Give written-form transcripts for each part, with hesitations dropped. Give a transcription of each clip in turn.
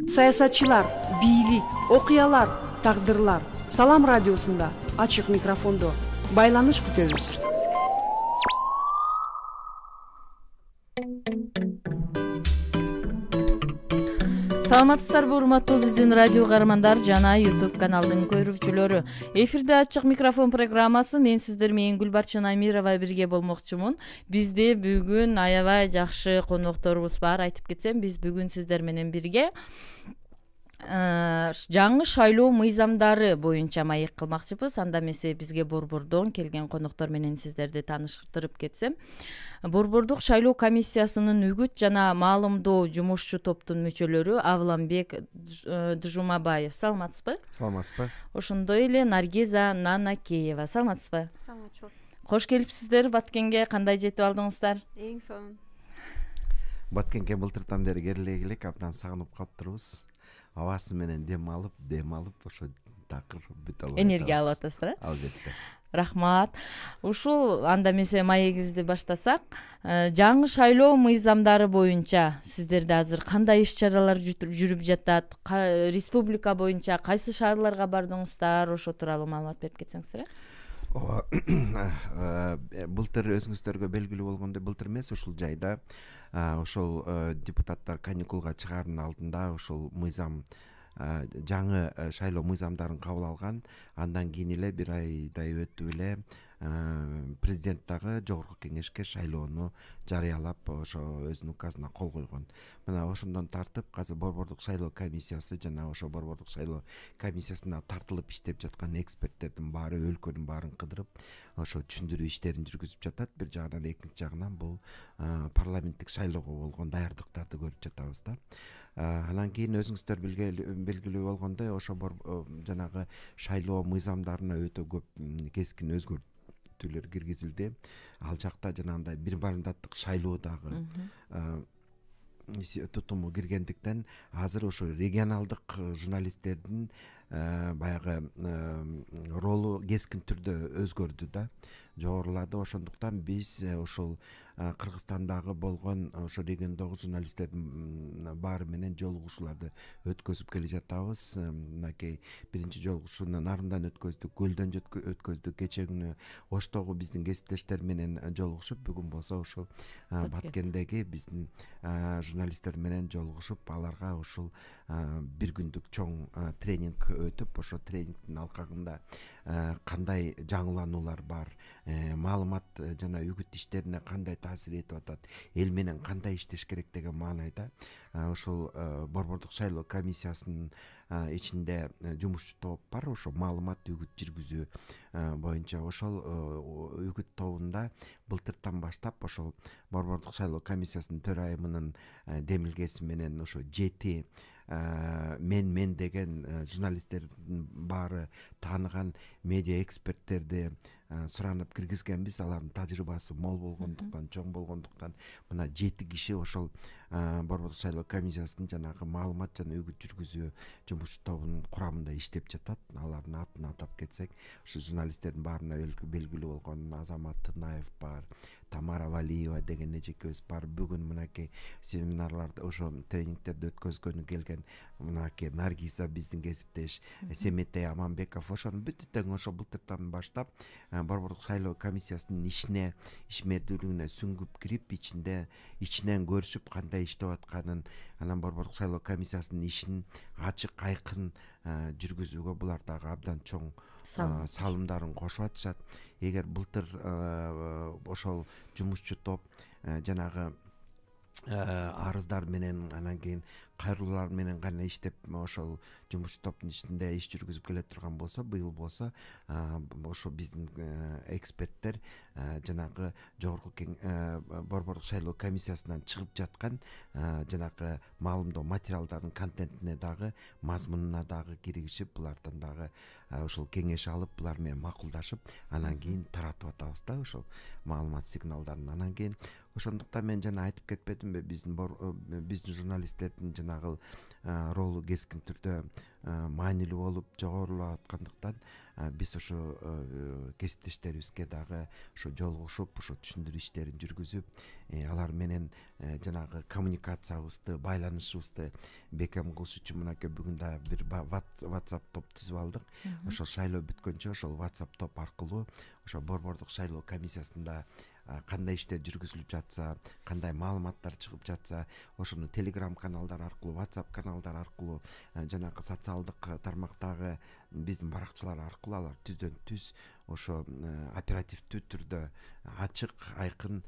Саясатчылар, бийлик, окуялар, тагдырлар. Салам радиосунда ачык микрофондо байланыш күтөбүз. Саламатсыздарбы, урматтуу биздин радио каармандар жана YouTube каналдын көрүүчүлөрү. Эфирде ачык микрофон программасы. Мен сиздер менен Гүлбарчын Амирова бирге болмокчумун. Бизде бүгүн аябай жакшы конокторубуз бар. Айтып кетсем, биз бүгүн сиздер менен бирге жаңы шайлоо мыйзамдары боюнча маек кылмакчыбыз. Анда эмесе бизге Борбордон келген коноктор менен сиздерди тааныштырып кетсем. Борбордук шайлоо комиссиясынын үгүт жана маалымдоо жумушчу топтун мүчөлөрү Авламбек Джумабаев. Саламатсызбы? Саламатсызбы. Ошондой эле Наргиза Нанакеева. Саламатсызбы? Саламатчылык. Кош келипсиздер. Баткенге кандай жетип алдыңыздар? Эң сонун. Баткенге былтыртан бери келе элек, абдан сагынып калыптырбыз. Абасы менен дем алып ошо такыр бүт алып Энергия алып атасыздар. Албетте. Рахмат. Ушул анда эмесе маегибизди баштасак, жаңы шайлоо мыйзамдары боюнча сиздерде азыр кандай иш-чаралар жүрүп жатат? Республика боюнча кайсы шаарларга бардыңыздар? Ошо тууралуу маалымат берип кетсеңиздер. Былтыр өзүңүздөргө белгилүү болгондой, былтыр эмес, ушул жайда ошол депутаттар каникулга чыгаардын алдында ошол мыйзам, жаңы шайлоо мыйзамдарын кабыл алган. Андан кийин эле бир айдай өтүп эле президент дагы жогорку кеңешке шайлоону жарыялап, ошо өзүнүн указына кол койгон. Мына ошондон тартып, азыр Борбордук шайлоо комиссиясы жана ошо Борбордук шайлоо комиссиясына тартылып иштеп жаткан эксперттердин баары өлкөнүн баарын кыдырып, ошо түшүндүрүү иштерин жүргүзүп жатат. Бир жагынан, экинчи жагынан бул парламенттик шайлоого болгон даярдыктарды көрүп жатабыз да. Анан кийин өзүңүздөр белгилүү болгондой, ошо жанагы шайлоо мыйзамдарына өтө көп кескин өзгөртүүлөр киргизилди. Ал жакта жанагындай бир мандаттык шайлоо дагы тутуму киргендиктен, азыр ошо регионалдык журналисттердин баягы ролу кескин түрдө өзгөрдү да, жогорулады. Ошондуктан биз ошол Кыргызстандагы болгон ошо региондогу журналисттердин баары менен жолугушууларды өткөзүп келе жатабыз. Мынакей биринчи жолугушууну Нарындан өткөздүк, Көлдөн өткөздүк. Кече күнү Оштогу биздин кесиптештер менен жолугушуп, бүгүн болсо ошол Баткендеги биздин журналисттер менен жолугушуп, аларга ушул бир күндүк чоң тренинг өтүп, ошо тренингдин алкагында кандай жаңылануулар бар, маалымат жана үгүт иштерине кандай таасир этип атат, эл менен кандай иштеш керек деген маанайда ошол Борбордук шайлоо комиссиясынын ичинде жумушчу топ бар. Ошо маалымат үгүт жүргүзүү боюнча ошол үгүт тобунда былтыртан баштап ошол Борбордук шайлоо комиссиясынын төрайымынын демилгеси менен ошо 7 мен деген журналисттердин баары тааныган медиа эксперттерди суранып киргизгенбиз. Алардын тажрыйбасы мол болгондуктан, чоң болгондуктан, мына 7 киши ошол Борбордук шайлоо комиссиясынын жанагы маалымат жана үгүт жүргүзүү жумуш тобунун курамында иштеп жатат. Алардын атын атап кетсек, ушу журналисттердин баарына белгилүү болгон Азамат Тынаев бар, Тамара Валиева деген эжекебиз бар. Бүгүн мынакей семинарларды, ошо тренингтерди өткөзгөнү келген мынакей Наргиза биздин кесиптеш, Семетей Аманбеков. Ошонун бүт тең ошо былтыртан баштап Борбордук шайлоо комиссиясынын ишине, ишмердүүлүгүнө сүңгүп кирип, ичинен көрүшүп кандай иштеп атканын, анан Борбордук шайлоо комиссиясынын ишин ачык, айкын жүргүзүүгө булар дагы абдан чоң салымдарын кошуп атышат. Эгер былтыр ошол жумушчу топ жанагы арыздар менен, анан кийин кайрылуулар менен гана иштеп, ошол жумуш топтун ичинде иш жүргүзүп келе турган болсо, быйыл болсо ошо биздин эксперттер жанагы жогорку Борбордук шайлоо комиссиясынан чыгып жаткан жанагы маалымдоо материалдардын контентине дагы, мазмунуна дагы киргизип, булардан дагы ошол кеңеш алып, булар менен макулдашып, анан кийин таратып атабыз да ошол маалымат сигналдарын. Анан кийин ошондуктан мен жана айтып кетпедимби, биздин журналисттердин жанагы ролу кескин түрдө маанилүү болуп жогорулап аткандыктан биз ошо кесиптештерибизге дагы ошо жолугушуп, ошо түшүндүрүү иштерин жүргүзүп, алар менен жанагы коммуникациябызды, байланышыбызды бекем кылыш үчүн мынакей бүгүн да бир WhatsApp топ түзүп алдык. Ошол шайлоо бүткөнчө ошол WhatsApp топ аркылуу ошо борбордук шайлоо комиссиясында кандай иштер жүргүзүлүп жатса, кандай маалыматтар чыгып жатса, ошону Telegram каналдар аркылуу, WhatsApp каналдар аркылуу, жанагы социалдык тармактагы биздин баракчалар аркылуу алар түздөн түз ошо оперативдүү түрдө ачык, айкын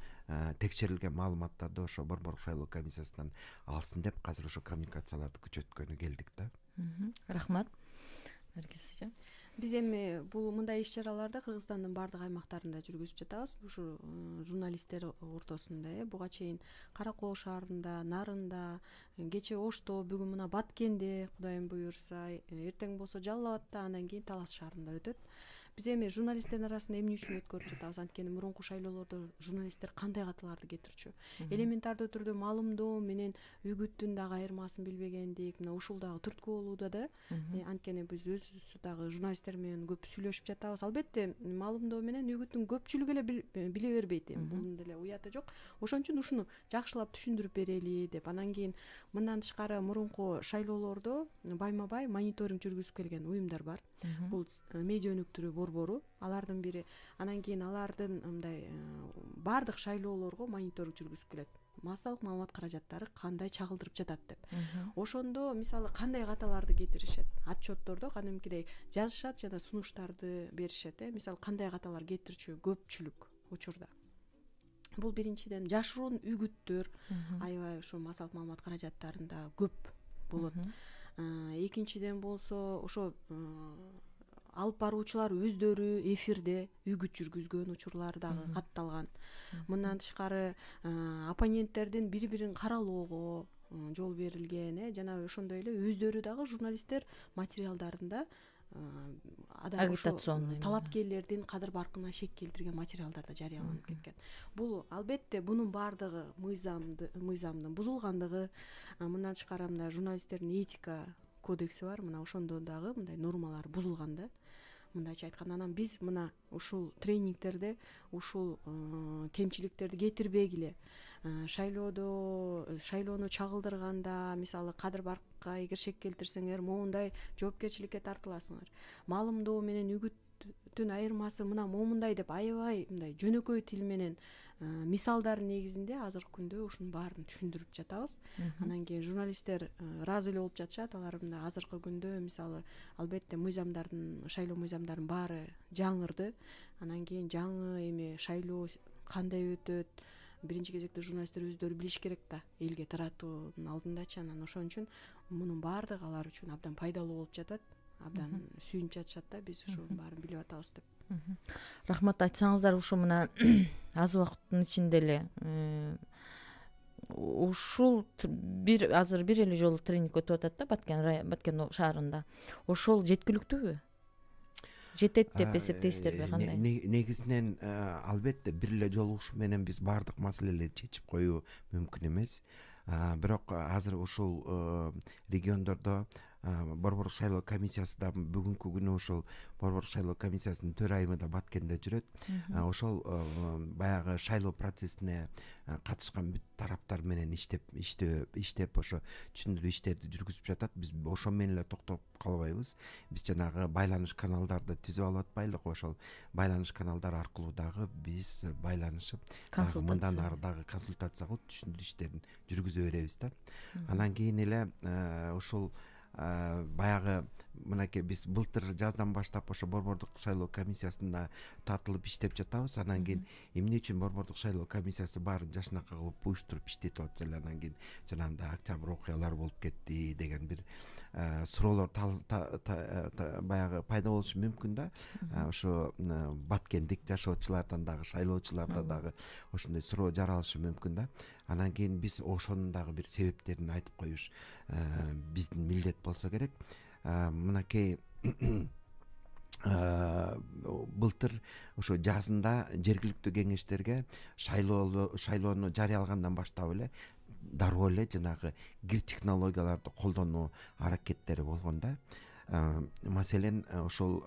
текшерилген маалыматтарды ошо борбордук шайлоо комиссиясынан алсын деп азыр ошо коммуникацияларды күчөткөнү келдик да. Рахмат. Наргиз эже. Биз эми бул мындай иш-чараларды Кыргызстандын бардык аймактарында жүргүзүп жатабыз. Ушу журналисттер ортосунда буга чейин Каракол шаарында, Нарында, кечээ Ошто, бүгүн мына Баткенде, Кудайым буюрса, эртең болсо Жалал Абадта, андан кийин Талас шаарында өтөт. Биз эми журналисттердин арасында эмне үчүн өткөрүп жатабыз? Анткени мурунку шайлоолордо журналисттер кандай каталарды кетирчү? Элементардуу түрдө маалымдоо менен үгүттүн дагы айырмасын билбегендик, мына ушул дагы түрткү болууда да. Анткени биз өзүбүз дагы журналисттер менен көп сүйлөшүп жатабыз. Албетте, маалымдоо менен үгүттүн көпчүлүгү эле биле бербейт. Бунун деле уяты жок. Ошон үчүн ушуну жакшылап түшүндүрүп берели деп. Анан кийин мындан тышкары мурунку шайлоолордо байма-бай мониторинг жүргүзүп келген уюмдар бар. Бул медиа өнүктүрүү борбору, алардын бири. Анан кийин алардын мындай бардык шайлоолорго мониторинг жүргүзүп келет. Массалык маалымат каражаттары кандай чагылдырып жатат деп. Ошондо мисалы кандай каталарды кетиришет, отчеттордо кадимкидей жазышат жана сунуштарды беришет. Мисалы кандай каталар кетирчү көпчүлүк учурда. Бул биринчиден жашыруун үгүттөр аябай ушу массалык маалымат каражаттарында көп болот. Экинчиден болсо ошо алып баруучулар өздөрү эфирде үгүт жүргүзгөн учурлар дагы катталган. Мындан тышкары оппоненттердин бири-бирин каралоого жол берилген, жана ошондой эле өздөрү дагы журналисттер материалдарында агитационный талапкерлердин кадыр баркына шек келтирген материалдар да жарыяланып кеткен. Бул албетте бунун бардыгы мыйзамдын бузулгандыгы. Мындан тышкары мына журналисттердин этика кодекси бар, мына ошондо дагы мындай нормалар бузулган да. Мындайча айтканда, анан биз мына ушул тренингтерде ушул кемчиликтерди кетирбегиле, шайлоону чагылдырганда, мисалы кадыр баркка эгер шек келтирсеңер, моундай жоопкерчиликке тартыласыңар. Маалымдоо менен үгүттүн айырмасы мына момундай деп аябай мындай жөнөкөй тил менен мисалдар негизинде азыркы күндө ушунун баарын түшүндүрүп жатабыз. Анан кийин журналисттер ыраазы эле болуп жатышат. Алар мына азыркы күндө мисалы албетте шайлоо мыйзамдардын баары жаңырды. Анан кийин жаңы эми шайлоо кандай өтөт, биринчи кезекте журналисттер өздөрү билиш керек да, элге таратуунун алдындачы. Анан ошон үчүн мунун баардыгы алар үчүн абдан пайдалуу болуп жатат, абдан сүйүнүп жатышат да, биз ушунун баарын билип атабыз деп. Рахмат, айтсаңыздар, ушу мына аз убакыттын ичинде эле ушул азыр бир эле жолу тренинг өтүп атат да Баткен шаарында. Ошол жеткиликтүүбү? Жетет деп эсептейсиздерби, кандай? Негизинен албетте бир эле жолугушуу менен биз баардык маселелерди чечип коюу мүмкүн эмес. Бирок азыр ушул региондордо борбордук шайлоо комиссиясы да бүгүнкү күнү ошол борбордук шайлоо комиссиясынын төрайымы да Баткенде жүрөт. Ошол баягы шайлоо процессине катышкан бүт тараптар менен иштеп ошо түшүндүрүү иштерди жүргүзүп жатат. Биз ошо менен эле токтоп калбайбыз. Биз жанагы байланыш каналдарды түзүп алып атпайлык, ошол байланыш каналдары аркылуу дагы биз байланышып, мындан ары дагы консультация кылып түшүндүрүү иштерин жүргүзө беребиз да. Анан кийин эле ушул баягы мынакей биз былтыр жаздан баштап ошо борбордук шайлоо комиссиясына тартылып иштеп жатабыз. Анан кийин эмне үчүн борбордук шайлоо комиссиясы баарын жашынака кылып уюштуруп иштетип атса эле, анан кийин жанагындай октябрь окуялар болуп кетти деген бир суроолор баягы пайда болушу мүмкүн да. Ошо баткендик жашоочулардан дагы, шайлоочуларда дагы ошондой суроо жаралышы мүмкүн да. Анан кийин биз ошонун дагы бир себептерин айтып коюш биздин милдет болсо керек. Мынакей былтыр ошо жазында жергиликтүү кеңештерге шайлоону жарыялагандан баштап эле дароо эле жанагы гир технологияларды колдонуу аракеттери болгон да. Маселен ошол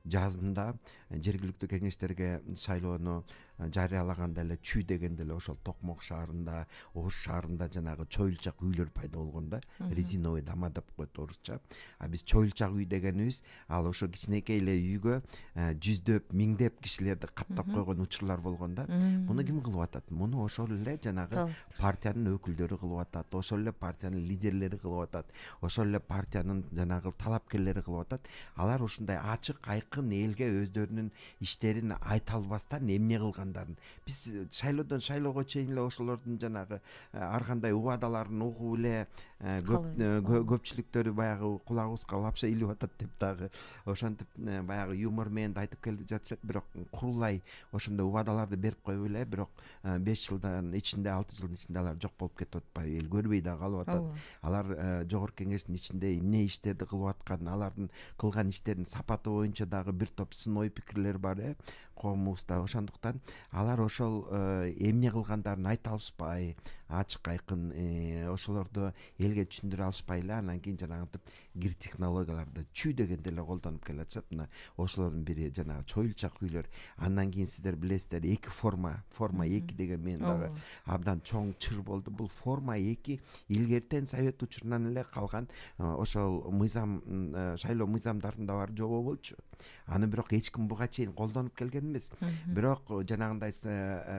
жазында жергиликтүү кеңештерге шайлоону жарыялаганда эле чүй дегенде эле ошол Токмок шаарында, Ош шаарында жанагы чоюлчак үйлөр пайда болгон да, резиновый дома деп коет орусча. А биз чоюлчак үй дегенибиз ал ошо кичинекей эле үйгө жүздөп, миңдеп кишилерди каттап койгон учурлар болгон да. Муну ким кылып атат? Муну ошол эле жанагы партиянын өкүлдөрү кылып атат, ошол эле партиянын лидерлери кылып атат, ошол эле партиянын жанагы талапкерлери кылып атат. Алар ушундай ачык, айкын элге өздөрүнүн иштерин айта албастан эмне кылгандарын биз шайлоодон шайлоого чейин эле ошолордун жанагы ар кандай убадаларын угуп эле көпчүлүктөрү баягы кулагыбызга лапша илип атат деп дагы ошентип баягы юмор менен да айтып келип жатышат. Бирок курулай ошондой убадаларды берип коюп эле, бирок 5 жылдын ичинде, 6 жылдын ичинде алар жок болуп кетип атпайбы, эл көрбөй да калып атат. Алар жогорку кеңештин ичинде эмне иштерди кылып аткан, алардын кылган иштеринин сапаты боюнча дагы бир топ сын ой пикирлер бар коомубузда. Ошондуктан алар ошол эмне кылгандарын айта алышпай, ачык айкын ошолорду элге түшүндүрө алышпай эле анан кийин жанагынтип гир технологияларды чүй дегенде эле колдонуп келатышат. Мына ошолордун бири жанагы чоюлчак үйлөр. Андан кийин сиздер билесиздер, 2 форма 2 деген мен дагы абдан чоң чыр болду. Бул форма 2 илгертен совет учурунан эле калган ошол мыйзам, шайлоо мыйзамдарында бар жобо болчу. Аны бирок эч ким буга чейин колдонуп келген эмес. Бирок жанагындай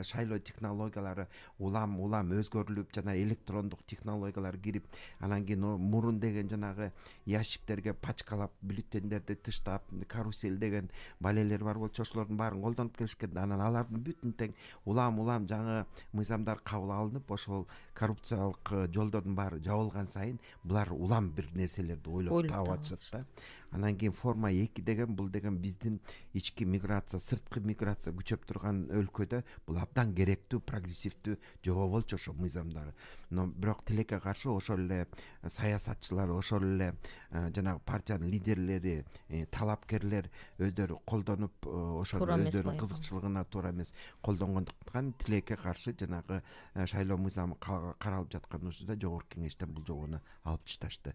шайлоо технологиялары улам өзгөрүлүп, жана электрондук технологиялар кирип, анан кийин мурун деген жанагы ящиктерге пачкалап бюллетендерди тыштап, карусель деген балелер бар болчу, ошолордун баарын колдонуп келишкен. Анан алардын бүтүн тең улам жаңы мыйзамдар кабыл алынып, ошол коррупциялык жолдордун баары жабылган сайын булар улам бир нерселерди ойлоп таап атышат да. Анан кийин форма 2 деген бул деген биздин ички миграция, сырткы миграция күчөп турган өлкөдө бул абдан керектүү, прогрессивдүү жобо болчу ошо мыйзамдагы. Но бирок тилекке каршы ошол эле саясатчылар, ошол эле жанагы партиянын лидерлери, талапкерлер өздөрү колдонуп, ошол өздөрүнүн кызыкчылыгына туура эмес колдонгондуктан тилекке каршы жанагы шайлоо мыйзамы каралып жаткан учурда жогорку кеңештен бул жобону алып ташташты.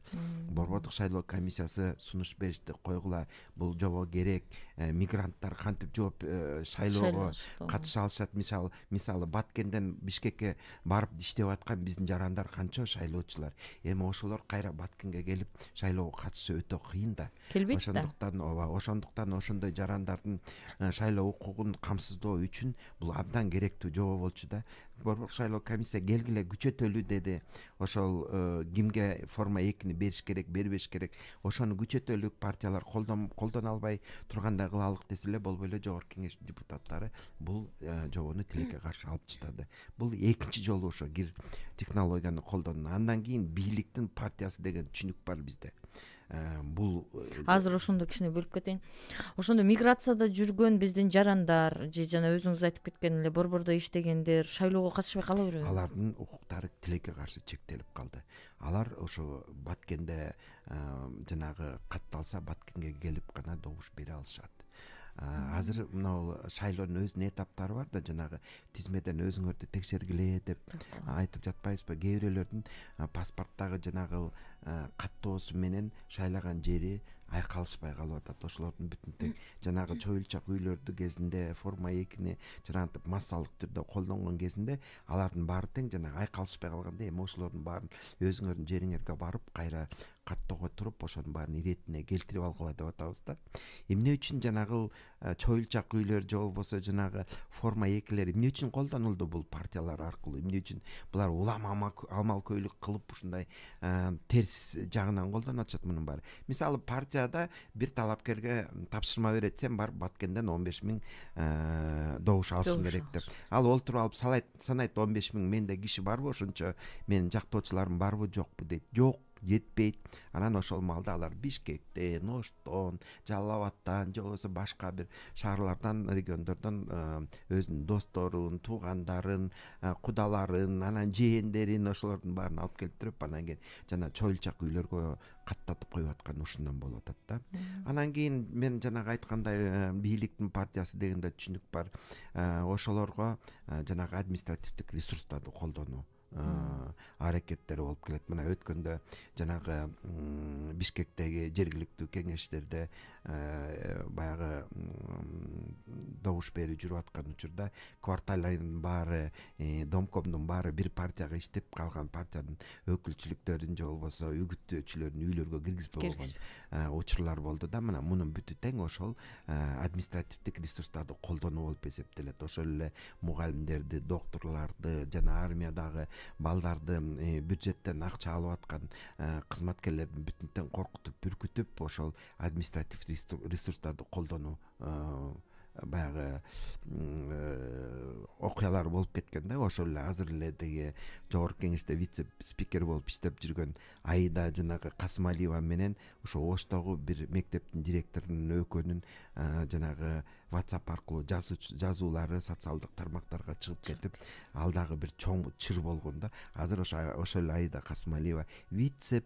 Борбордук шайлоо комиссиясы сунуш беришти, койгула, бул жобо керек, мигранттар кантип жооп шайлоого катыша алышат. Мисалы Баткенден Бишкекке барып иштеп аткан биздин жарандар канча шайлоочулар. Эми ошолор кайра Баткенге келип шайлоого катышуу өтө кыйын да. Ошондуктан ошондой жарандардын шайлоо укугун камсыздоо үчүн бул абдан керектүү жобо болчу да. Борбордук шайлоо комиссия келгиле күчөтөлү деди. Ошол кимге форма 2-ни бериш керек, бербеш керек, ошону күчөтөлүк, партиялар колдоно албай тургандай кылалык десе эле болбой эле жогорку кеңештин депутаттары бул жобону тилекке каршы алып таштады. Бул экинчи жолу ошо гир технологияны колдонду. Андан кийин бийликтин партиясы деген түшүнүк бар бизде. Бул азыр ошондо кичине бөлүп кетейин. Ошондо миграцияда жүргөн биздин жарандар же жана өзүңүз айтып кеткен эле борбордо иштегендер шайлоого катышпай кала береби? Алардын укуктары тилекке каршы чектелип калды. Алар ошо Баткенде жанагы катталса Баткенге келип гана добуш бере алышат. Азыр мына шайлоонун өзүнүн этаптары бар да, жанагы тизмеден өзүңөрдү текшергиле деп айтып жатпайбызбы? Кээ бирөөлөрдүн паспорттагы жанагы каттоосу менен шайлаган жери айкалышпай калып атат. Ошолордун бүтүн тең жанагы чоюлчак үйлөрдү кезинде форма 2-ни жанагынтип массалык түрдө колдонгон кезинде алардын баары тең жанагы айкалышпай калганда, эми ошолордун баарын өзүңөрдүн жериңерге барып кайра каттоого туруп ошонун баарын иретине келтирип алгыла деп атабыз да. Эмне үчүн жанагы чоюлчак үйлөр же болбосо жанагы форма 2-лер эмне үчүн колдонулду бул партиялар аркылуу? Эмне үчүн булар улам амал көйлүк кылып ушундай терс жагынан колдонуп атышат мунун баары? Мисалы партияда бир талапкерге тапшырма берет, сен барып Баткенден 15 000 добуш алышың керек деп. Ал олтуруп алып санайт 15 000 менде киши барбы ошончо, менин жактоочуларым барбы жокпу дейт. Жок, жетпейт. Анан ошол маалда алар Бишкектен, Оштон, Жалал Абадтан же болбосо башка бир шаарлардан, региондордон өзүнүн досторун, туугандарын, кудаларын, анан жээндерин ошолордун баарын алып келип туруп, анан кийин жана чойлчак үйлөргө каттатып коюп аткан ушундан болуп атат да. Анан кийин мен жанагы айткандай бийликтин партиясы дегенде түшүнүк бар. Ошолорго жанагы административдик ресурстарды колдонуу аракеттери болуп келет. Мына өткөндө жанагы Бишкектеги жергиликтүү кеңештерде баягы добуш берүү жүрүп аткан учурда кварталдын баары, домкомдун баары бир партияга иштеп, калган партиянын өкүлчүлүктөрүн же болбосо үгүттөөчүлөрүн үйлөргө киргизбей койгон учурлар болду да. Мына мунун бүтү тең ошол административдик ресурстарды колдонуу болуп эсептелет. Ошол эле мугалимдерди, доктурларды жана армиядагы балдарды бюджеттен акча алып аткан кызматкерлердин бүтүн тең коркутуп, бүркүтүп, ошол административдик ресурстарды колдонуу баягы окуялар болуп кеткен да. Ошол эле азыр эле деги жогорку кеңеште вице спикер болуп иштеп жүргөн Аида жанагы Касымалиева менен ошо Оштогу бир мектептин директорунун өкөнүн жанагы WhatsApp аркылуу жазуулары социалдык тармактарга чыгып кетип, ал дагы бир чоң чыр болгон да. Азыр ошол Аида Касымалиева вице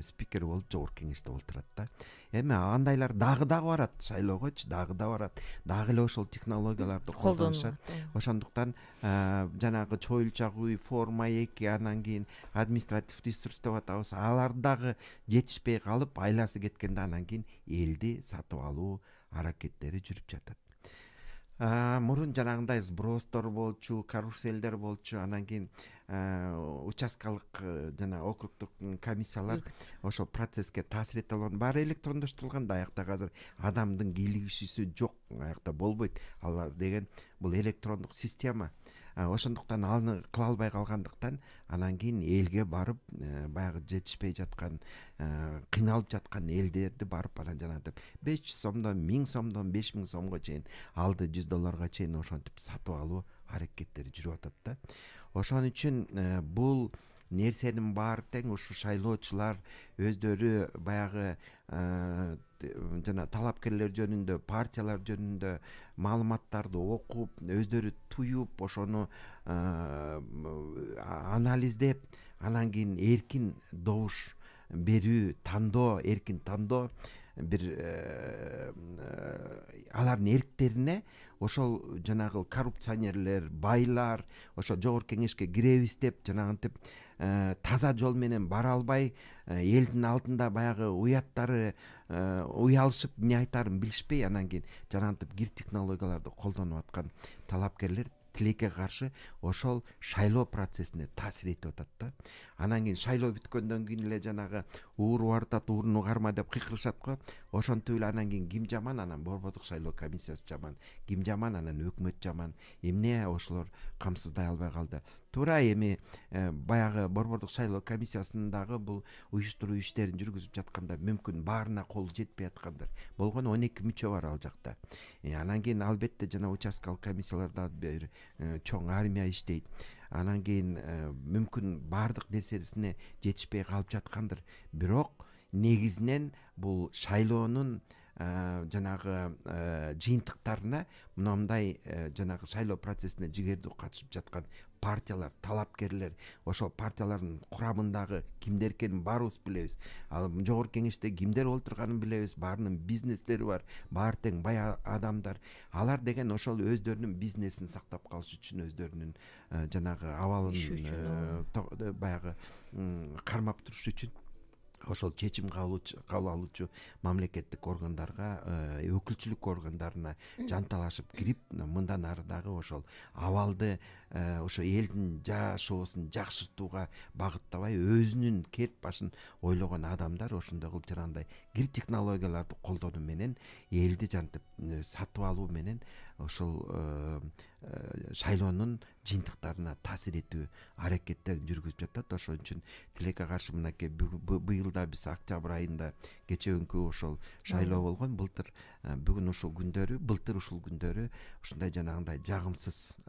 спикер болуп жогорку кеңеште олтурат да. Эми андайлар дагы барат шайлоогочу, дагы барат. Дагы эле ошол технологияларды колдонушат. Ошондуктан жанагы чойлчак үй, форма 2, анан кийин административ ресурс деп атабыз. Алар дагы жетишпей калып, айласы кеткенде анан кийин элди сатып алуу аракеттери жүрүп жатат. Мурун жанагындай сбростор болчу, каруселдер болчу, анан кийин участкалык жана округдук комиссиялар ошол процесске таасир эте алган. Баары электрондоштурулган да, аякта азыр адамдын кийлигишүүсү жок, аякта болбойт. Алар деген бул электрондук система. Ошондуктан аны кыла албай калгандыктан анан кийин элге барып, баягы жетишпей жаткан, кыйналып жаткан элдерди барып анан жанагынтип 500 сомдон, 1000 сомдон 5000 сомго чейин, алды $100 чейин ошентип сатып алуу аракеттери жүрүп атат да. Ошон үчүн бул нерсенин баары тең ушу шайлоочулар өздөрү баягы жана талапкерлер жөнүндө, партиялар жөнүндө маалыматтарды окуп, өздөрү туюп, ошону анализдеп, анан кийин эркин добуш берүү, тандоо, эркин тандоо бир алардын эрктерине ошол жанагы коррупционерлер, байлар ошо жогорку кеңешке киребиз деп жанагынтип таза жол менен бара албай, элдин алдында баягы уяттары уялышып эмне айтарын билишпей, анан кийин жанагынтип кир технологияларды колдонуп аткан талапкерлер тилекке каршы ошол шайлоо процессине таасир этип атат да. Анан кийин шайлоо бүткөндөн кийин эле жанагы ууру баратат, ууруну карма деп кыйкырышат го. Ошентип эле анан кийин ким жаман? Анан Борбордук шайлоо комиссиясы жаман. Ким жаман? Анан өкмөт жаман. Эмне ошолор камсыздай албай калды? Туура эми баягы Борбордук шайлоо комиссиясындагы бул уюштуруу иштерин жүргүзүп жатканда мүмкүн баарына колу жетпей аткандар болгон 12 мүчө бар ал жакта. Анан кийин албетте жана участкалык комиссияларда бир чоң армия иштейт. Анан кийин мүмкүн баардык нерсесине жетишпей калып жаткандыр. Бирок негизинен бул шайлоонун жанагы жыйынтыктарына мындай жанагы шайлоо процессине жигердүү катышып жаткан партиялар, талапкерлер, ошол партиялардын курамындагы кимдер экенин баарыбыз билебиз. Ал жогорку кеңеште кимдер олтурганын билебиз. Баарынын бизнестери бар, баары тең бай адамдар. Алар деген ошол өздөрүнүн бизнесин сактап калыш үчүн, өздөрүнүн жанагы абалын баягы кармап туруш үчүн ошол чечим кабыл алуучу мамлекеттик органдарга, өкүлчүлүк органдарына жанталашып кирип, мындан ары дагы ошол абалды ошо элдин жашоосун жакшыртууга багыттабай, өзүнүн кет башын ойлогон адамдар ошондой кылып жанагындай кир технологияларды колдонуу менен элди жантып сатып алуу менен ошол шайлоонун жыйынтыктарына таасир этүү аракеттер жүргүзүп жатат. Ошон үчүн тилекке каршы мынакей быйыл да биз октябрь айында кечеүнкү ошол шайлоо болгон. Былтыр ушул күндөрү ушундай жанагындай жагымсыз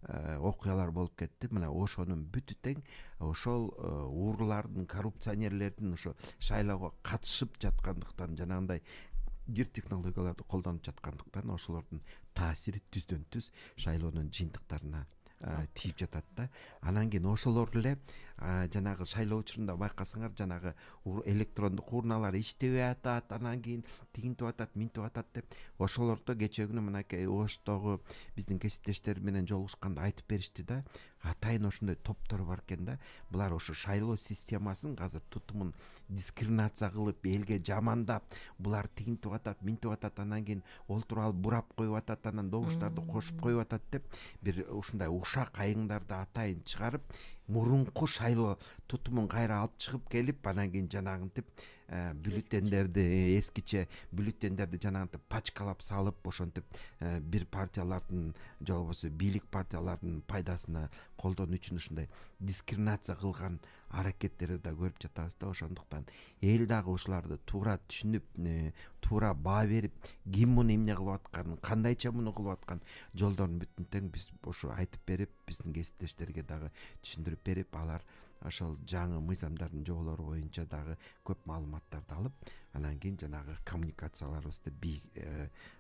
окуялар болуп кетти. Мына ошонун бүтү тең ошол урлардын, коррупционерлердин ошо шайлоого катышып жаткандыктан, жанагындай кир технологияларды колдонуп жаткандыктан ошолордун таасири түздөн түз шайлоонун жыйынтыктарына тийип жатат да. Анан кийин ошолор эле жанагы шайлоо учурунда байкасаңар, жанагы электрондук урналар иштебей атат, анан кийин тигинтип атат, минтип атат деп ошолордо кечээ күнү мынакей Оштогу биздин кесиптештер менен жолугушканда айтып беришти да. Атайын ошондой топтор бар экен да. Булар ошо шайлоо системасын азыр тутумун дискриминация кылып, элге жамандап, булар тигинтип атат, минтип атат, анан кийин олтуруп алып бурап коюп атат, анан добуштарды кошуп коюп атат деп бир ушундай ушак айыңдарды атайын чыгарып, мурунку шайлоо тутумун кайра алып чыгып келип, анан кийин жанагынтип бюллетендерди, эскиче бюллетендерди жанагынтип пачкалап салып, ошентип бир партиялардын же болбосо бийлик партиялардын пайдасына колдонуу үчүн ушундай дискриминация кылган аракеттерди да көрүп жатабыз да. Ошондуктан эл дагы ушуларды туура түшүнүп, туура баа берип, ким муну эмне кылып атканын, кандайча муну кылып аткан жолдорун бүтүн тең биз ошо айтып берип, биздин кесиптештерге дагы түшүндүрүп берип, алар ошол жаңы мыйзамдардын жоболору боюнча дагы көп маалыматтарды алып, анан кийин жанагы коммуникацияларыбызды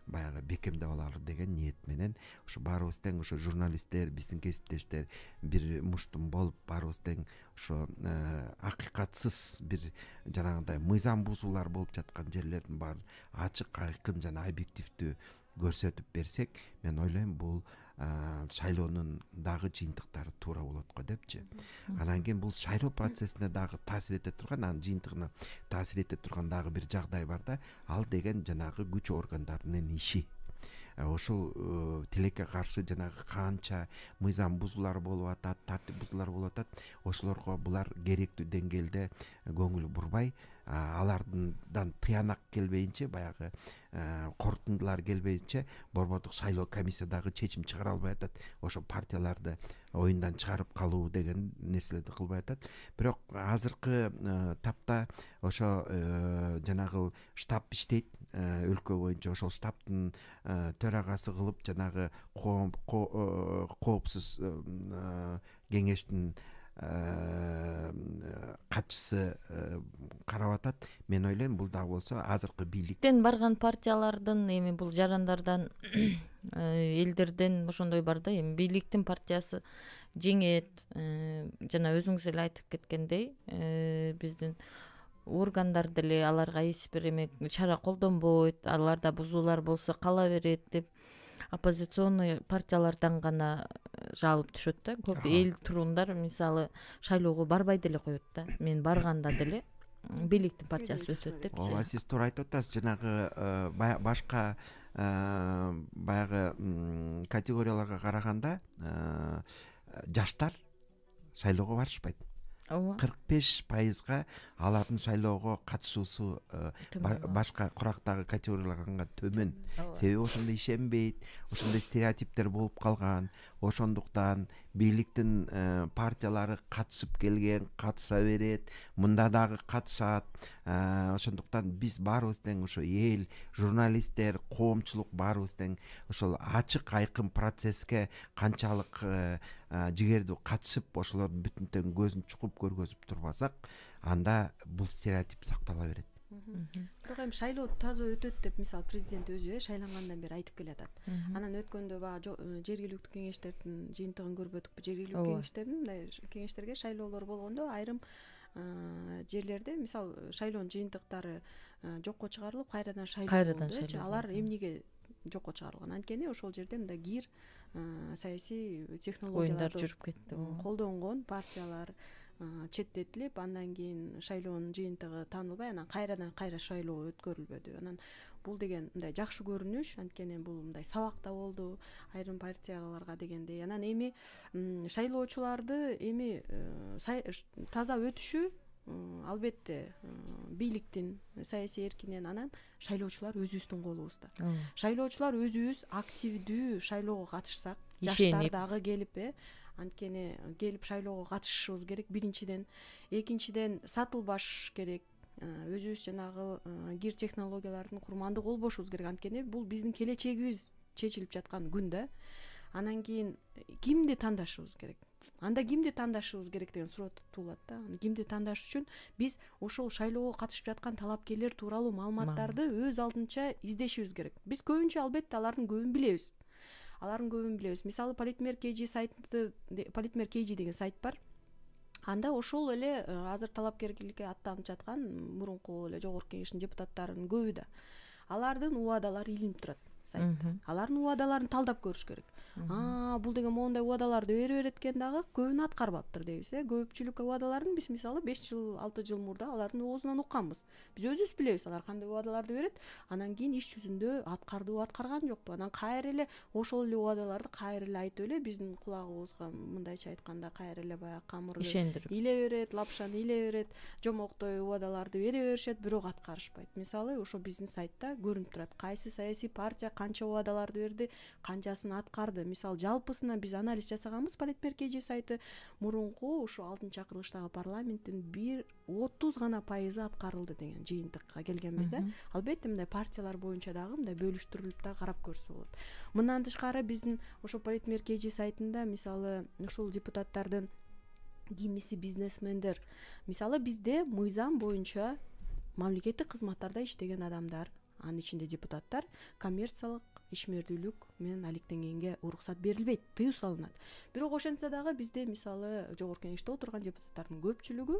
баягы бекемдеп алалы деген ниет менен ошо баарыбыз тең, ошо журналисттер, биздин кесиптештер бир муштум болуп, баарыбыз тең ошо акыйкатсыз бир жанагындай мыйзам бузуулар болуп жаткан жерлердин баарын ачык, айкын жана объективдүү көрсөтүп берсек, мен ойлойм бул шайлоонун дагы жыйынтыктары туура болот го депчи. Анан кийин бул шайлоо процессине дагы таасир эте турган, анын жыйынтыгына таасир эте турган дагы бир жагдай бар да. Ал деген жанагы күч органдарынын иши. Ошол тилекке каршы жанагы канча мыйзам бузуулар болуп атат, тартип бузуулар болуп атат, ошолорго булар керектүү деңгээлде көңүл бурбай, алардан тыянак келбейинче, баягы корутундулар келбейинче борбордук шайлоо комиссия дагы чечим чыгара албай атат. Ошо партияларды оюндан чыгарып калуу деген нерселерди кылбай атат. Бирок азыркы тапта ошо жанагы штаб иштейт өлкө боюнча. Ошол штабтын төрагасы кылып жанагы коопсуз кеңештин катчысы карап атат. Мен ойлойм бул дагы болсо азыркы бийликтен барган партиялардын эми бул жарандардан элдерден ошондой бар да, эми бийликтин партиясы жеңет, жана өзүңүз эле айтып кеткендей, биздин органдар деле аларга эч бир эме чара колдонбойт, аларда бузуулар болсо кала берет деп оппозиционный партиялардан гана жалып түшөт да. Көп эл тургундар мисалы шайлоого барбай деле коет да. Мен барганда деле бийликтин партиясы өсөт депчи. Ооба, сиз туура айтып атасыз. Жанагы башка баягы категорияларга караганда жаштар шайлоого барышпайт. 45% алардын шайлоого катышуусу башка курактагы категорияларга төмөн. Себеби ошондой ишенбейт, ошондой стереотиптер болуп калган. Ошондуктан бийликтин партиялары катышып келген, катыша берет, мында дагы катышат. Ошондуктан биз баарыбыз тең ошо эл, журналисттер, коомчулук баарыбыз тең ошол ачык, айкын процесске канчалык жигердүү катышып, ошолордун бүтүн тең көзүн чукуп көргөзүп турбасак, анда бул стереотип сактала берет. Бирок эми шайлоо таза өтөт деп мисалы президент өзү шайлангандан бери айтып келатат. Анан өткөндө баягы жергиликтүү кеңештердин жыйынтыгын көрбөдүкпү? Жергиликтүү кеңештердин мындай кеңештерге шайлоолор болгондо айрым жерлерде мисалы шайлоонун жыйынтыктары жокко чыгарылып, кайрадан шайлоо болду. Алар эмнеге жокко чыгарылган? Анткени ошол жерде мындай кир саясий технологияларды жүрүп кетти. Колдонгон партиялар четтетилип, андан кийин шайлоонун жыйынтыгы таанылбай, анан кайра шайлоо өткөрүлбөдү. Анан бул деген мындай жакшы көрүнүш, анткени бул мындай сабак да болду айрым партияларга дегендей. Анан эми шайлоочуларды эми таза өтүшү албетте бийликтин саясий эркинен, анан шайлоочулар өзүбүздүн колубузда. Шайлоочулар өзүбүз активдүү шайлоого катышсак, жаштар дагы келип, анткени келип шайлоого катышышыбыз керек биринчиден. Экинчиден сатылбаш керек. Өзүбүз жанагы кир технологиялардын курмандыгы болбошубуз керек. Анткени бул биздин келечегибиз чечилип жаткан күн да. Анан кийин кимди тандашыбыз керек, анда кимди тандашыбыз керек деген суроо туулат да. Кимди тандаш үчүн биз ошол шайлоого катышып жаткан талапкерлер тууралуу маалыматтарды өз алдынча издешибиз керек. Биз көбүнчө албетте алардын көбүн билебиз. Мисалы Политмер KG сайты, Политмер KG деген сайт бар. Анда ошол эле азыр талапкерликке аттанып жаткан мурунку эле жогорку кеңештин депутаттарынын көбү да алардын убадалары илинип турат сайтта. Алардын убадаларын талдап көрүш керек. Бул деген моундай убадаларды берет экен дагы көбүн аткарбаптыр дейбиз. Көпчүлүк убадаларын биз мисалы 5 жыл 6 жыл мурда алардын оозунан укканбыз. Биз өзүбүз билебиз алар кандай убадаларды берет, анан кийин иш жүзүндө аткардыбы аткарган жокпу. Анан кайра эле ошол эле убадаларды кайра эле айтып эле биздин кулагыбызга мындайча айтканда кайра эле баягы камырды ишендирип иле берет, лапшаны иле берет, жомоктой убадаларды бере беришет, бирок аткарышпайт. Мисалы ошо биздин сайтта көрүнүп турат кайсы саясий партия канча убадаларды берди, канчасын аткарды. Мисалы жалпысына биз анализ жасаганбыз. Политмер KG сайты мурунку ушу 6-чакырылыштагы парламенттин 30 гана пайызы аткарылды деген жыйынтыкка келгенбиз да. Албетте мындай партиялар боюнча дагы мындай бөлүштүрүлүп да карап көрсө болот. Мындан тышкары биздин ошо Политмер KG сайтында мисалы ушул депутаттардын кимиси бизнесмендер. Мисалы бизде мыйзам боюнча мамлекеттик кызматтарда иштеген адамдар, анын ичинде депутаттар, коммерциялык ишмердүүлүк менен алектенгенге уруксат берилбейт, тыюу салынат. Бирок ошентсе дагы бизде мисалы жогорку кеңеште отурган депутаттардын көпчүлүгү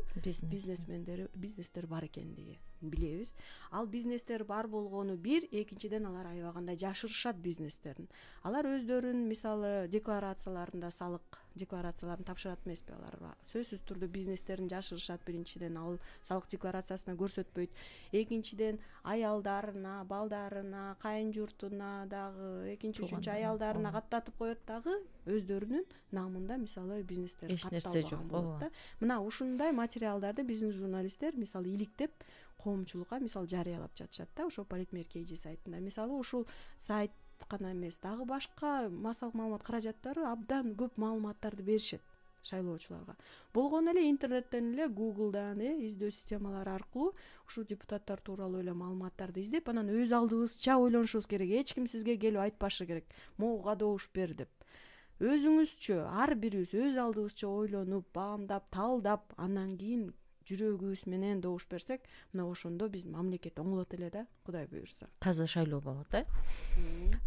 бизнестер бар экендиги билебиз. Ал бизнестер бар болгону бир, экинчиден алар аябагандай жашырышат бизнестерин. Алар өздөрүнүн мисалы декларацияларында салык декларацияларын тапшырат эмеспи алар? Сөзсүз түрдө бизнестерин жашырышат. Биринчиден ал салык декларациясына көрсөтпөйт. Экинчиден аялдарына, балдарына, кайын журтуна дагы экинчи, үчүнчү аялдарына каттатып коет дагы өздөрүнүн намында мисалы бизнестер катталбаган болот да. Мына ушундай материалдарды биздин журналисттер мисалы иликтеп коомчулукка мисалы жарыялап жатышат да ошо Политмер KG сайтында. Мисалы ушул сайт гана эмес, дагы башка массалык маалымат каражаттары абдан көп маалыматтарды беришет шайлоочуларга. Болгону эле интернеттен эле Google'дан издөө системалары аркылуу ушул депутаттар тууралуу эле маалыматтарды издеп, анан өз алдыбызча ойлонушубуз керек. Эч ким сизге келип айтпашы керек, могуга добуш бер деп. Өзүңүзчө, ар бирибиз өз алдыбызча ойлонуп, баамдап, талдап, анан кийин жүрөгүбүз менен добуш берсек, мына ошондо биздин мамлекет оңолот эле да, Кудай буйрса. Таза шайлоо болот,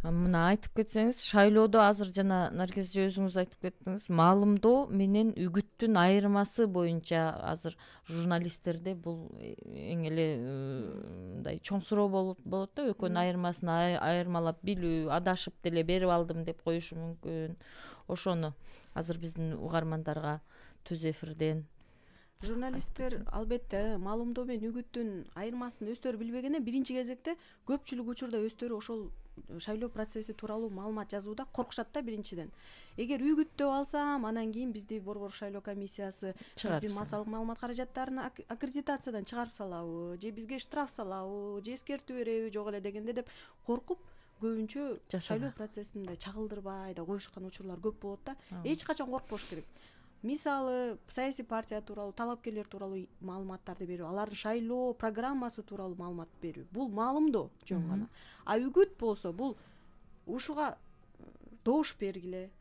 Мына айтып кетсеңиз, шайлоодо азыр жана Наркес өзүңүз айтып кеттиңиз, маалымдоо менен үгүттүн айырмасы боюнча азыр журналисттерде бул эң эле мындай чоң суроо болот да, экөөнүн айырмасын айырмалап билүү, адашып деле берип алдым деп коюшу мүмкүн. Ошону азыр биздин угармандарга түз эфирден Журналисттер албетте маалымдоо менен үгүттүн айырмасын өздөрү билбегенде биринчи кезекте көпчүлүк учурда өздөрү ошол шайлоо процесси тууралуу маалымат жазууда коркушат да биринчиден. Эгер үгүт деп алсам, анан кийин бизди Борбор шайлоо комиссиясы биздин массалык маалымат каражаттарын аккредитациядан чыгарып салабы, же бизге штраф салабы, же эскертүү береби, жок эле дегенде деп коркуп көбүнчө шайлоо процессин чагылдырбай да коюшкан учурлар көп болот да. Эч качан коркпош керек. Мисалы саясий партия тууралуу, талапкерлер тууралуу маалыматтарды берүү, алардын шайлоо программасы тууралуу маалымат берүү, бул маалымдоо жөн гана. А үгүт болсо бул ушуга добуш бергиле,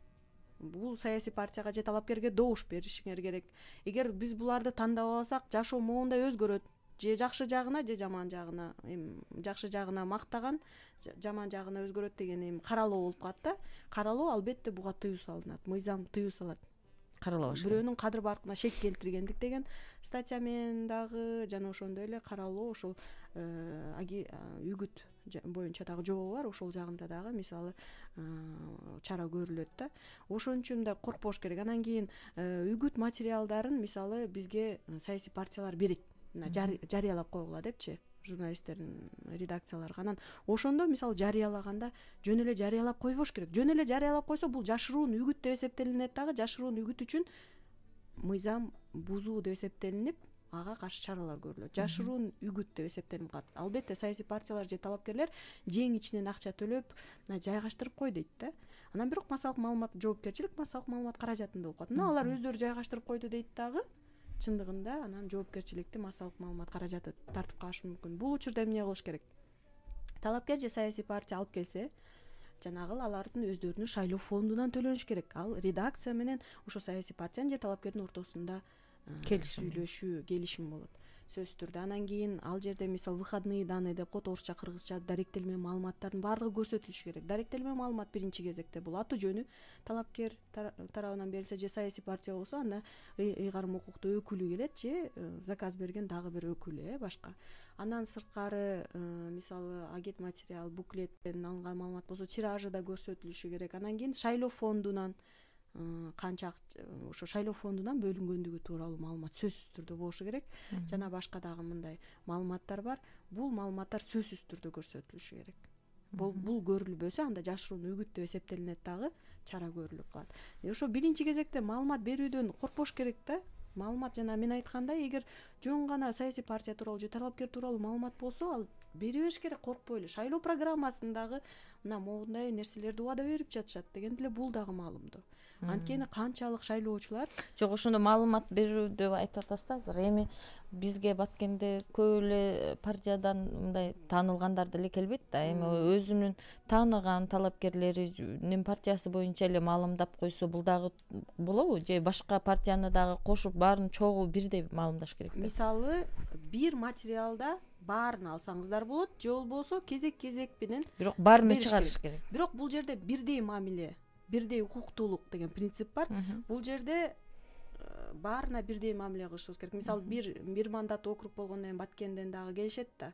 бул саясий партияга же талапкерге добуш беришиңер керек. Эгер биз буларды тандап алсак, жашоо моундай өзгөрөт. Же жакшы жагына, же жаман жагына. Жакшы жагына мактаган, жаман жагына өзгөрөт деген каралоо болуп калат да. Каралоо албетте буга тыюу салынат, мыйзам тыюу салат. Бирөөнүн кадыр баркына шек келтиргендик деген статья менен дагы жана ошондой эле каралоо ошол үгүт боюнча дагы жобо бар, ошол жагында дагы мисалы чара көрүлөт да. Ошон үчүн да коркпош керек. Анан кийин үгүт материалдарын мисалы бизге саясий партиялар берет. Жарыялап койгула депчи журналисттердин редакцияларга. Анан ошондо мисалы жарыялаганда жөн эле жарыялап койбош керек. Жөн эле жарыялап койсо бул жашыруун үгүт деп эсептелинет дагы. Жашыруун үгүт үчүн мыйзам бузуу деп эсептелинип, ага каршы чаралар көрүлөт. Жашыруун үгүт деп эсептелип калат. Албетте саясий партиялар же талапкерлер жең ичинен акча төлөп жайгаштырып кой дейт да. Анан бирок массалык маалымат жоопкерчилик массалык маалымат каражатында болуп калат. Мына алар өздөрү жайгаштырып койду дейт дагы. Чындыгында анан жоопкерчиликти массалык маалымат каражаты тартып калышы мүмкүн. Бул учурда эмне кылыш керек? Талапкер же саясий партия алып келсе, жанагы алардын өздөрүнүн шайлоо фондунан төлөнүш керек. Ал редакция менен ошо саясий партиянын же талапкердин ортосунда сүйлөшүү, келишим болот сөзсүз түрдө. Анан кийин ал жерде мисалы выходные данные деп коет, орусча, кыргызча даректелме маалыматтардын баардыгы көрсөтүлүшү керек. Даректелме маалымат биринчи кезекте бул аты жөнү талапкер тарабынан берилсе же саясий партия болсо анда ыйгарым укуктуу өкүлү келет же заказ берген дагы бир өкүлү башка. Андан сырткары мисалы агит материал, буклеттен алынган маалымат болсо тиражы да көрсөтүлүшү керек. Анан кийин шайлоо фондунан канча ошо шайлоо фондунан бөлүнгөндүгү тууралуу маалымат сөзсүз түрдө болушу керек. Жана башка дагы мындай маалыматтар бар. Бул маалыматтар сөзсүз түрдө көрсөтүлүшү керек. Бул көрүлбөсө анда жашыруун үгүт деп эсептелинет, дагы чара көрүлүп калат. Ошо биринчи кезекте маалымат берүүдөн коркпош керек да. Маалымат жана мен айткандай, эгер жөн гана саясий партия тууралуу же талапкер тууралуу маалымат болсо, ал бере бериш керек, коркпой эле. Шайлоо программасындагы мына моундай нерселерди убада берип жатышат деген деле бул дагы маалымдоо. Анткени канчалык шайлоочулар жок, ошондо маалымат берүү деп айтып атасыз да азыр. Эми бизге баткенде көп эле партиядан мындай таанылгандар деле келбейт да. Эми өзүнүн тааныган талапкерлеринин партиясы боюнча эле маалымдап койсо, бул дагы болобу? Же башка партияны дагы кошуп баарын чогуу бирдей маалымдаш керекпи? Мисалы, бир материалда баарын алсаңыздар болот, же болбосо кезек менен бирок баарына чыгарыш керек. Бирок бул жерде бирдей мамиле, бирдей укуктуулук деген принцип бар. Бул жерде баарына бирдей мамиле кылышыбыз керек. Мисалы, бир мандат округ болгондон кийин Баткенден дагы келишет да.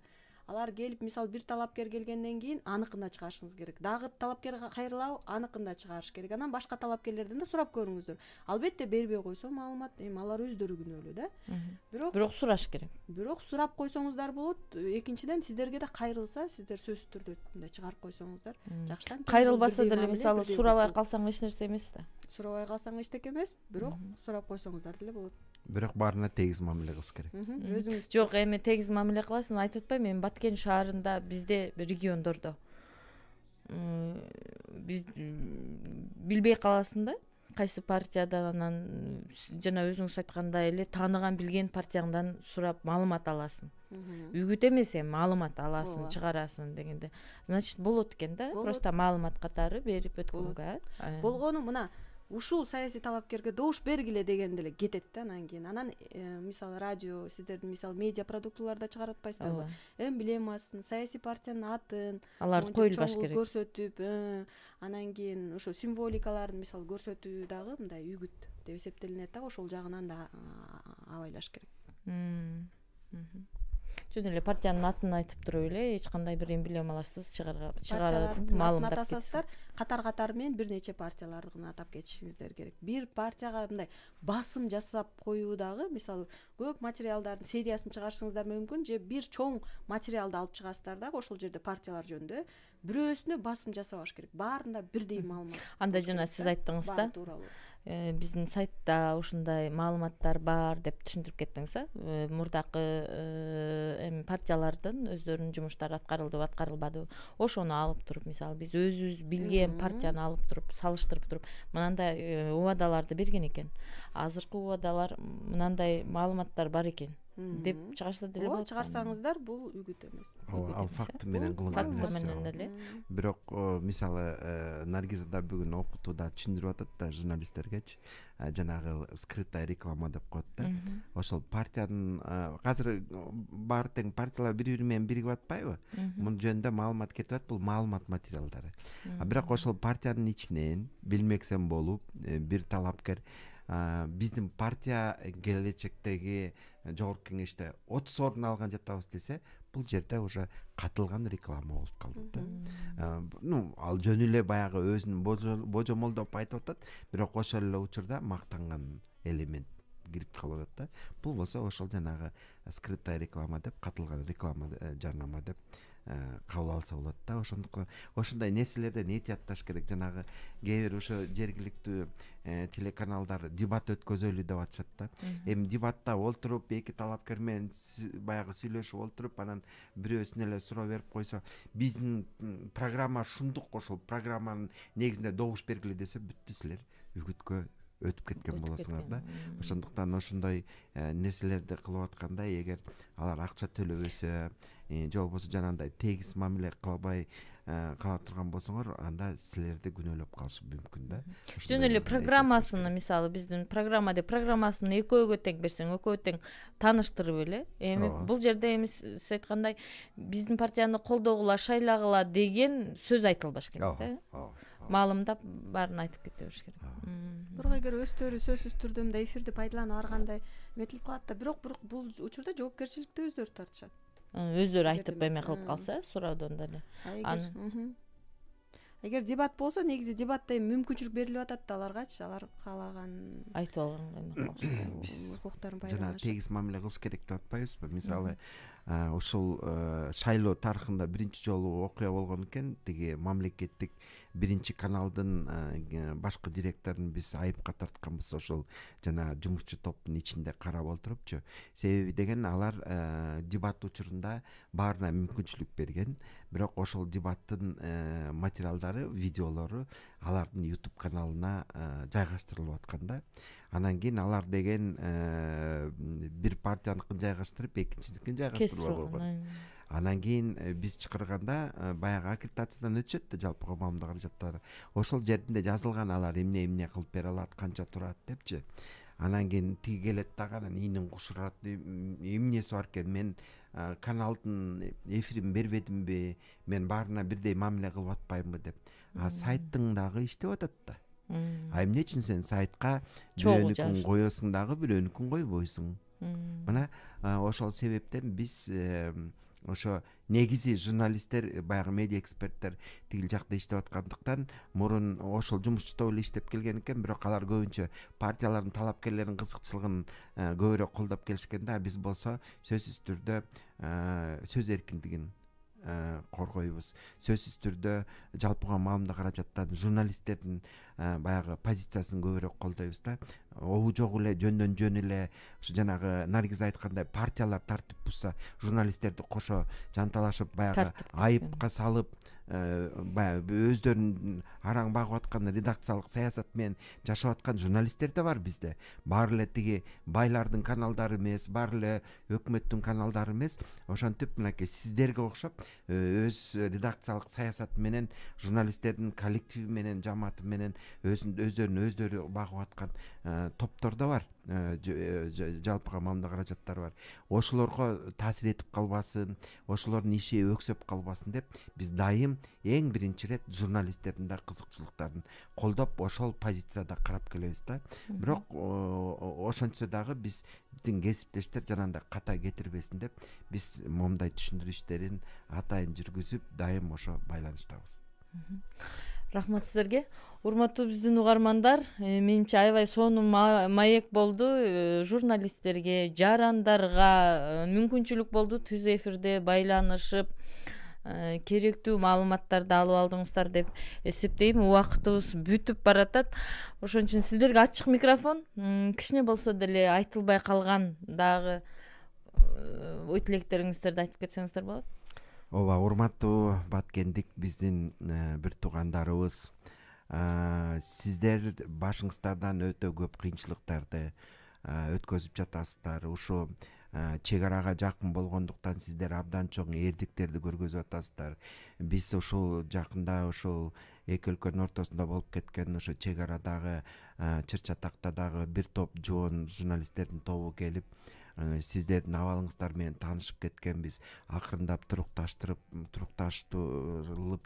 Алар келип, мисалы, бир талапкер келгенден кийин аныкында чыгарышыңыз керек. Дагы талапкер кайрылабы, аныкында чыгарыш керек. Анан башка талапкерлерден да сурап көрүңүздөр. Албетте бербей койсо маалымат, эми алар өздөрү күнөөлүү да. Бирок сураш керек. Бирок сурап койсоңуздар болот. Экинчиден, сиздерге да кайрылса, сиздер сөзсүз түрдө мындай чыгарып койсоңуздар жакшытан. Кайрылбаса деле, мисалы, сурабай калсаң эч нерсе эмес да. Сурабай калсаң эчтеке эмес, бирок сурап койсоңуздар деле болот. Бирок баарына тегиз мамиле кылыш керек. Өзүңүз жок, эми тегиз мамиле кыласың, айтып атпайм, эми Баткен шаарында бизде региондордо биз билбей каласың да, кайсы партиядан, анан жана өзүңүз айткандай эле тааныган билген партияңдан сурап маалымат аласың. Үгүт эмес, эми маалымат аласың, чыгарасың дегенде. Значит, болот экен да, просто маалымат катары берип өткөнгө. Болгону мына ушул саясий талапкерге добуш бергиле деген деле кетет да анан кийин. Анан мисалы радио, сиздердин мисалы медиа продуктууларда чыгарып атпайсыздарбы? Эмблемасын, саясий партиянын атын аларды коюлбаш керек. Көрсөтүп, анан кийин ошо символикаларын мисалы көрсөтүү дагы мындай үгүт деп эсептелинет да, ошол жагынан да абайлаш керек. Жөн эле партиянын атын айтып туруп эле эч кандай бир эмблемаларсыз чыгарып маалымдап атасыздар. Катар менен бир нече партиялардын атап кетишиңиздер керек. Бир партияга мындай басым жасап коюу дагы, мисалы, көп материалдардын сериясын чыгарышыңыздар мүмкүн, же бир чоң материалды алып чыгасыздар дагы ошол жерде партиялар жөнүндө бирөөсүнө басым жасабаш керек. Баарында бирдей маалымат. Анда жана сиз айттыңыз да, биздин сайтта ушундай маалыматтар бар деп түшүндүрүп кеттиңиз, мурдакы эми партиялардын өздөрүнүн жумуштары аткарылдыбы, аткарылбадыбы, ошону алып туруп, мисалы, биз өзүбүз билген партияны алып туруп, салыштырып туруп, мынандай убадаларды берген экен. Азыркы убадалар мынандай маалыматтар бар экен деп чыгарса деле болот. Чыгарсаңыздар, бул үгүт эмес. Ал факт менен кылынган нерсе. Бирок мисалы Наргизада бүгүн окутууда түшүндүрүп атат да журналисттергечи, жанагы скрытая реклама деп коет да. Ошол партиянын азыр баары тең партиялар бири-бири менен биригип атпайбы? Мун жөнүндө маалымат кетип атат, бул маалымат материалдары. Бирок ошол партиянын ичинен билмексен болуп, бир талапкер биздин партия келечектеги жогорку кеңеште 30 орун алган жатабыз десе, бул жерде уже катылган реклама болуп калды да. Ал жөн эле баягы өзүнүн божомолдоп айтып атат, бирок ошол эле учурда мактанган элемент кирип калып атат да. Бул болсо ошол жанагы скрытая реклама деп, катылган реклама, жарнама деп кабыл алса болот да. Ошондуктан ошондой нерселерден этиятташ керек. Жанагы кээ бир ошо жергиликтүү телеканалдар дебат өткөзөлү деп атышат да. Эми дебатта олтуруп, эки талапкер менен баягы сүйлөшүп олтуруп, анан бирөөсүнө эле суроо берип койсо, биздин программа шундук, ошол программанын негизинде добуш бергиле десе, бүттү, силер үгүткө өтүп кеткен болосуңар да. Ошондуктан ошондой нерселерди кылып атканда эгер алар акча төлөбөсө же болбосо жанагындай тегиз мамиле кылбай кала турган болсоңор, анда силерди күнөөлөп калышы мүмкүн да. Жөн эле программасын, мисалы биздин программасын экөөгө тең берсең, экөө тең тааныштырып эле. Эми бул жерде эми сиз айткандай биздин партияны колдогула, шайлагыла деген сөз айтылбаш керек да. Маалымдап баарын айтып кете бериш керек. Бирок эгер өздөрү сөзсүз түрдө мындай эфирди пайдаланып аргандай метилип калат да, бирок бул учурда жоопкерчиликти өздөрү тартышат. Өздөрү айтып эме кылып калса, суроодон деле. Эгер дебат болсо, негизи дебатта мүмкүнчүлүк берилип атат да аларгачы, алар каалаган айтып алганга эме кылыш. Укуктарын Жана пайдаланышат. тегиз мамиле кылыш керек деп атпайбызбы? Мисалы, ушул шайлоо тарыхында биринчи жолу окуя болгон экен, тиги мамлекеттик биринчи каналдын башкы директорун биз айыпка тартканбыз, ошол жана жумушчу топтун ичинде карап отурупчу. Себеби деген алар дебат учурунда баарына мүмкүнчүлүк берген, бирок ошол дебаттын материалдары, видеолору алардын YouTube каналына жайгаштырылып атканда, анан кийин алар деген бир партияныкын жайгаштырып, экинчисинкин жайгаштырып койгон. Анан кийин биз чакырганда баягы аккредитациядан өтүшөт да, жалпы коомдук каражаттар. Ошол жеринде жазылган алар эмне кылып бере алат, канча турат депчи. Анан кийин тиги келет дагы, анан ийнин кушурат, эмнеси бар экен, мен каналдын эфирин бербедимби, мен баарына бирдей мамиле кылып атпаймынбы деп. Сайттың дагы иштеп атат да. Эмне үчүн сен сайтка бирөөнүкүн коесуң дагы, бирөөнүкүн койбойсуң? Мына ошол себептен биз ошо негизи журналисттер, баягы медиа эксперттер тигил жакта иштеп аткандыктан мурун ошол жумушчу топ эле иштеп келген экен, бирок алар көбүнчө партиялардын талапкерлеринин кызыкчылыгын көбүрөөк колдоп келишкен да. Биз болсо сөзсүз түрдө сөз эркиндигин коргойбуз. Сөзсүз түрдө жалпыга маалымат каражаттан журналисттердин баягы позициясын көбүрөөк колдойбуз да. Обу жок эле жөндөн жөн эле ушу жанагы Наргиз айткандай партиялар тартип бузса, журналисттерди кошо жанталашып баягы айыпка салып, баягы өздөрүнүн араң багып аткан редакциялык саясат менен жашап аткан журналисттер да бар бизде. Баары эле тиги байлардын каналдары эмес, баары эле өкмөттүн каналдары эмес. Ошентип мынакей сиздерге окшоп өз редакциялык саясаты менен, журналисттердин коллективи менен, жамааты менен өздөрү багып аткан топтор да бар. Жалпыга маалымат каражаттары бар. Ошолорго таасир этип калбасын, ошолордун иши өксөп калбасын деп биз дайым эң биринчи рет журналисттердин да кызыкчылыктарын колдоп, ошол позицияда карап келебиз да. Бирок ошончо дагы биздин кесиптештер жанагындай ката кетирбесин деп биз момундай түшүндүрүү иштерин атайын жүргүзүп, дайым ошо байланыштабыз. Рахмат сиздерге. Урматтуу биздин угармандар, менимче аябай сонун маек болду. Журналисттерге, жарандарга мүмкүнчүлүк болду түз эфирде байланышып, керектүү маалыматтарды алып алдыңыздар деп эсептейм. Убактыбыз бүтүп баратат. Ошон үчүн сиздерге ачык микрофон. Кичине болсо деле айтылбай калган дагы ой тилектериңиздерди айтып кетсеңиздер болот. Ооба, урматтуу Баткендик биздин бир туугандарыбыз. Сиздер башыңыздардан өтө көп кыйынчылыктарды өткөзүп жатасыздар. Ушу чек арага жакын болгондуктан сиздер абдан чоң эрдиктерди көргөзүп атасыздар. Биз ушул жакында ушул эки өлкөнүн ортосунда болуп кеткен ошо чек арадагы Чыр Чатактагы бир топ жоон журналисттердин тобу келип, сиздердин абалыңыздар менен таанышып кеткенбиз. Акырындап турукташылып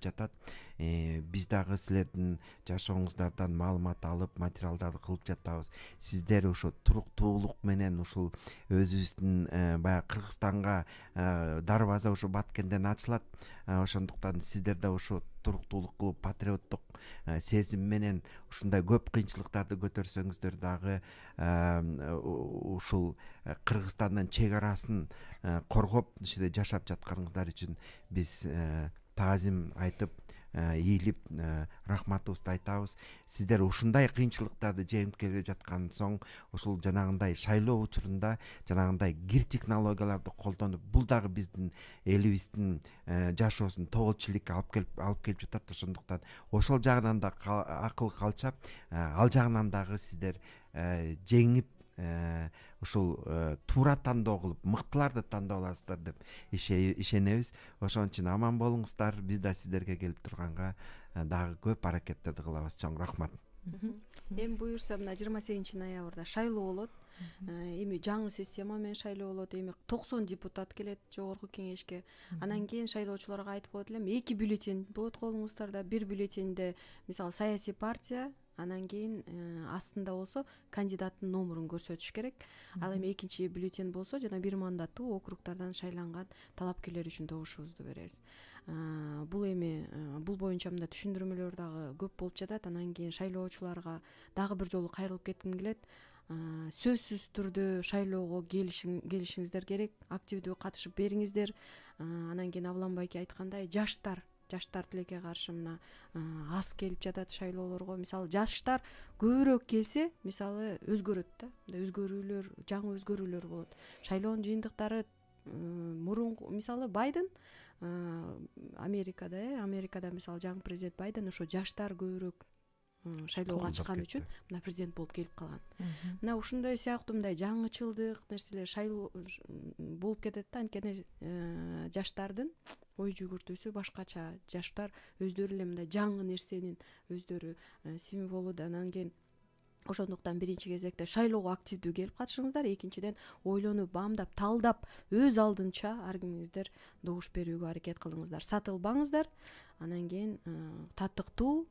жатат. Биз дагы силердин жашооңуздардан маалымат алып, материалдарды кылып жатабыз. Сиздер ошо туруктуулук менен ушул өзүбүздүн баягы Кыргызстанга дарбаза ошо Баткенден ачылат. Ошондуктан сиздер да ошо туруктуулук кылып, патриоттук сезим менен ушундай көп кыйынчылыктарды көтөрсөңүздөр дагы ушул Кыргызстандын чек арасын коргоп, ушуде жашап жатканыңыздар үчүн биз таазим айтып, ийилип рахматыбызды айтабыз. Сиздер ушундай кыйынчылыктарды жеңип келе жаткан соң ушул жанагындай шайлоо учурунда жанагындай кир технологияларды колдонуп, бул дагы биздин элибиздин жашоосун тоготчулукка алып келип жатат. Ошондуктан ошол жагынан да акыл калчап, ал жагынан дагы сиздер жеңип ушул туура тандоо кылып, мыктыларды тандап аласыздар деп ишенебиз. Ошон үчүн аман болуңуздар. Биз да сиздерге келип турганга дагы көп аракеттерди кылабыз. Чоң рахмат. Эми буюрса мына 28 ноябрда шайлоо болот. Эми жаңы система менен шайлоо болот. Эми 90 депутат келет жогорку кеңешке. Анан кийин шайлоочуларга айтып коет элем, 2 бюллетень болот колуңуздарда. Бир бюллетеньде мисалы саясий партия, анан кийин астында болсо кандидаттын номерун көрсөтүш керек. Ал эми экинчи бюллетень болсо жана бир мандаттуу округдардан шайланган талапкерлер үчүн добушубузду беребиз. Бул эми бул боюнча мында түшүндүрмөлөр дагы көп болуп жатат. Анан кийин шайлоочуларга дагы бир жолу кайрылып кетким келет. Сөзсүз түрдө шайлоого келишиңиздер керек, активдүү катышып бериңиздер. Анан кийин Авлам байке айткандай, жаштар тилекке каршы мына аз келип жатат шайлоолорго. Мисалы жаштар көбүрөөк келсе, мисалы өзгөрөт да. Өзгөрүүлөр, жаңы өзгөрүүлөр болот. Шайлоонун жыйынтыктары мурунку мисалы Байден Америкада мисалы жаңы президент Байден ошо жаштар көбүрөөк шайлоого катышкан үчүн мына президент болуп келип калган. Мына ушундай сыяктуу мындай жаңычылдык нерселер шайлоо болуп кетет да. Анткени жаштардын ой жүгүртүүсү башкача. Жаштар өздөрү эле мындай жаңы нерсенин өздөрү символу да. Анан кийин ошондуктан биринчи кезекте шайлоого активдүү келип катышыңыздар. Экинчиден ойлонуп, баамдап, талдап, өз алдынча ар кимиңиздер добуш берүүгө аракет кылыңыздар. Сатылбаңыздар. Анан кийин татыктуу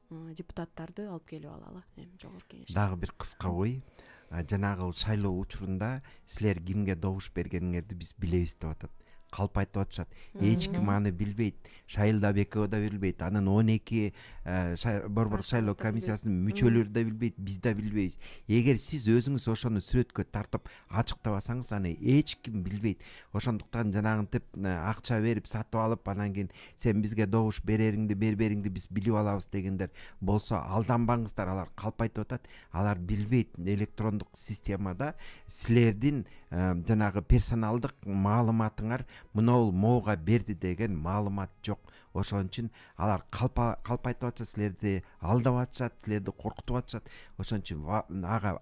депутаттарды алып келип алалы. Эми жогорку кеңеш. Дагы бир кыска ой. Жанагы шайлоо учурунда силер кимге добуш бергениңерди биз билебиз деп атат. Калп айтып атышат. Эч ким аны билбейт. Шайылдабекова да билбейт. Анын 12 борбор шайлоо комиссиясынын мүчөлөрү да билбейт. Биз да билбейбиз. Эгер сиз өзүңүз ошону сүрөткө тартып ачыктабасаңыз, аны эч ким билбейт. Ошондуктан жанагынтип акча берип сатып алып, анан кийин сен бизге добуш берериңди, бербериңди биз билип алабыз дегендер болсо алданбаңыздар. Алар калп айтып атат. Алар билбейт. Электрондук системада силердин жанагы персоналдык маалыматыңар мынау моога берди деген маалымат жок. Ошон үчүн алар калп айтып атышат, силерди алдап атышат, силерди коркутуп атышат. Ошон үчүн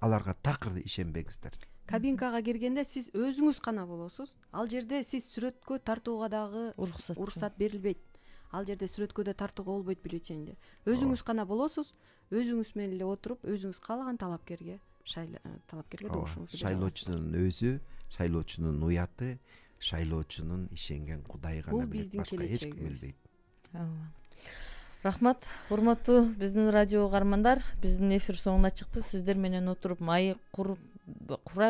аларга такыр ишенбеңиздер. Кабинкага киргенде сиз өзүңүз гана болосуз. Ал жерде сиз сүрөткө тартууга дагы уруксат берилбейт. Ал жерде сүрөткөдө тартууга болбойт бюллетенди. Өзүңүз гана болосуз. Өзүңүз менен эле отуруп, өзүңүз каалаган талапкерге добушуңузду бересиз. Шайлоочунун өзү, шайлоочунун уяты, шайлоочунун ишенген Кудай гана билет, башка эч ким билбейт. Рахмат, урматтуу биздин радио угармандар. Биздин эфир соңуна чыкты. Сиздер менен отуруп маек кура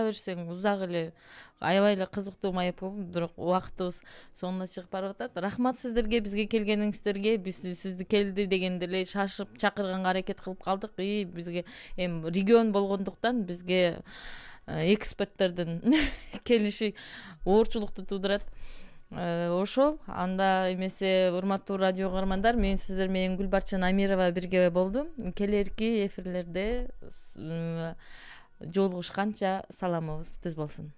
берсең узак эле аябай эле кызыктуу маек болуп, бирок убактыбыз соңуна чыгып барып атат. Рахмат сиздерге, бизге келгениңиздерге. Биз сизди келди дегенде эле шашып чакырганга аракет кылып калдык. Бизге эми регион болгондуктан бизге эксперттердин келиши оорчулукту туудурат. Ошол анда эмесе урматтуу радио угармандар, мен сиздер менен Гүлбарчын Амирова бирге болдум. Келерки эфирлерде жолугушканча саламыбыз түз болсун.